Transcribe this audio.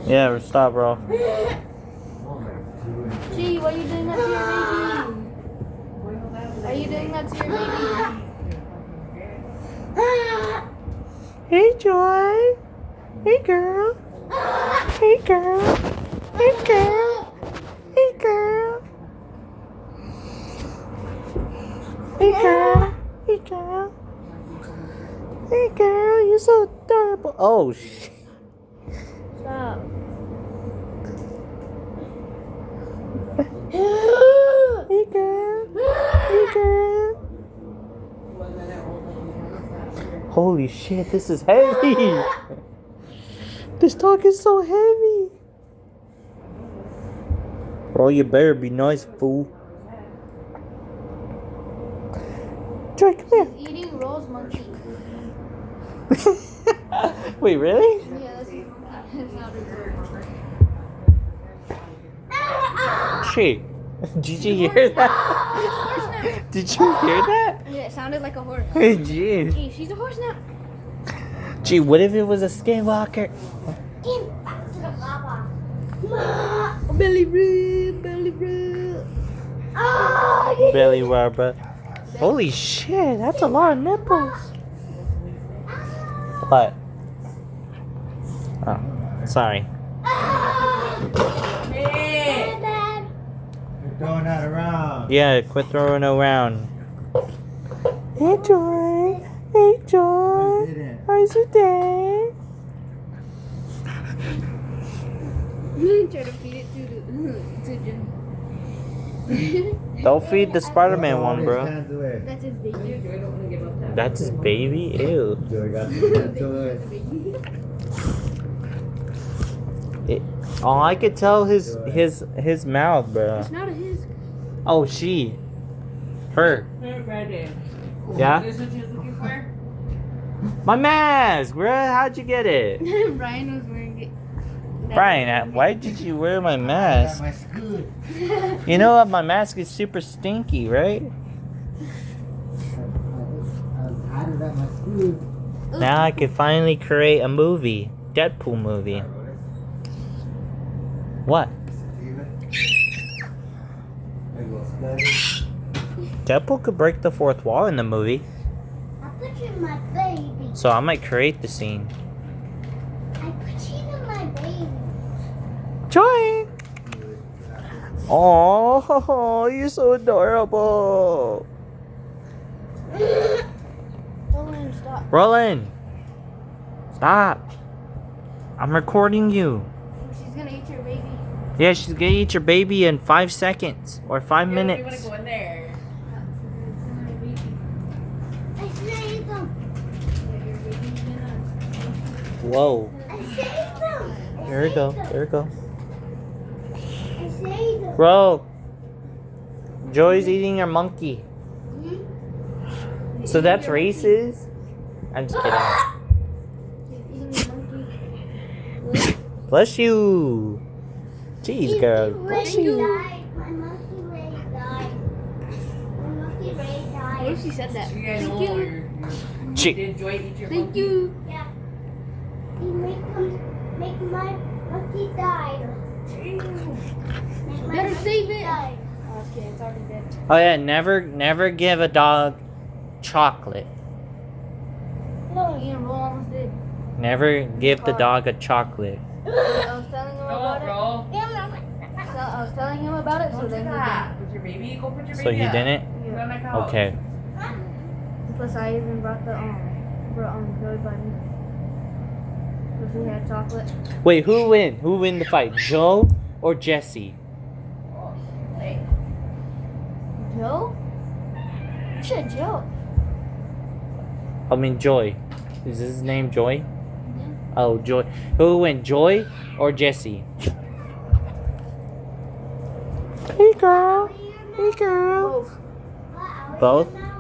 Yeah, stop, bro. Gee, why are you doing that to your baby? Why are you doing that to your baby? Hey, Joy. Hey, girl. Hey, girl. Hey, girl. Hey, girl. Hey, girl. Hey, girl. Hey, girl. You're so adorable. Oh, shit. Stop. Hey, girl. Hey, girl. Holy shit, this is heavy. This dog is so heavy. Bro, you better be nice, fool. Joy, come here. He's eating Rose monkey. Wait, really? Yeah, that's not a good. Shit. Did you hear that? Did you hear that? Yeah, it sounded like a horse. Hey, jeez. Gee, she's a horse now. Gee, what if it was a skinwalker? Belly rub, belly rub. Belly rubber. Holy shit, that's a lot of nipples. What? Oh, sorry. Hey! You're throwing that around. Yeah, quit throwing around. Hey, Joy. Hey, Joy. How's your day? Try to feed it to Jim. Don't feed the Spider-Man one, bro. That's his baby. That's his baby? Ew. Joey got his hands away. Oh, I could tell his mouth, bro. It's not a his. Oh, she. Her. Yeah? This is what you're looking for? My mask, bro. How'd you get it? Brian was wearing it. Brian, why did you wear my mask? My scoot. You know what? My mask is super stinky, right? I had it at my scoot. Now I can finally create a movie. Deadpool movie. What? Deadpool could break the fourth wall in the movie. I put you in my baby. So I might create the scene. I put you in my baby. Joy! Oh, you're so adorable. Roland, stop. Roland! Stop. I'm recording you. She's gonna eat your baby. Yeah, she's gonna eat your baby in 5 seconds or 5 You wanna minutes. go in there. I saved them. Whoa. I saved them. There we go. There we go. I saved them. Bro. Joy's eating her monkey. So that's racist? I'm just kidding. She's eating your monkey. Bless you. Jeez, girl. Bless you. My monkey Ray died. My monkey Ray What died. if she said that? You guys Thank know you. Chick. did Joy eat your Thank monkey? you. Yeah. He make my monkey die. Make my Better monkey save it. die. Oh, okay, it's already dead. Oh yeah, never give a dog chocolate. No, Ian Roll almost did. Never give the dog a chocolate. I was telling him No, about it. bro. So I was telling him about it, so Don't do then he that. With your baby, go put your So baby he up. didn't? Put it on the couch. Okay. didn't. Plus, I even brought the Joy Bunny. Because we had chocolate. Wait, who win? Who win the fight? Joe or Jesse? Hey. Joe? You said Joe. I mean Joy. Is his name Joy? Oh, Joy. Who win, Joy or Jesse? Hey girl. Hey girl. Both. Both? Now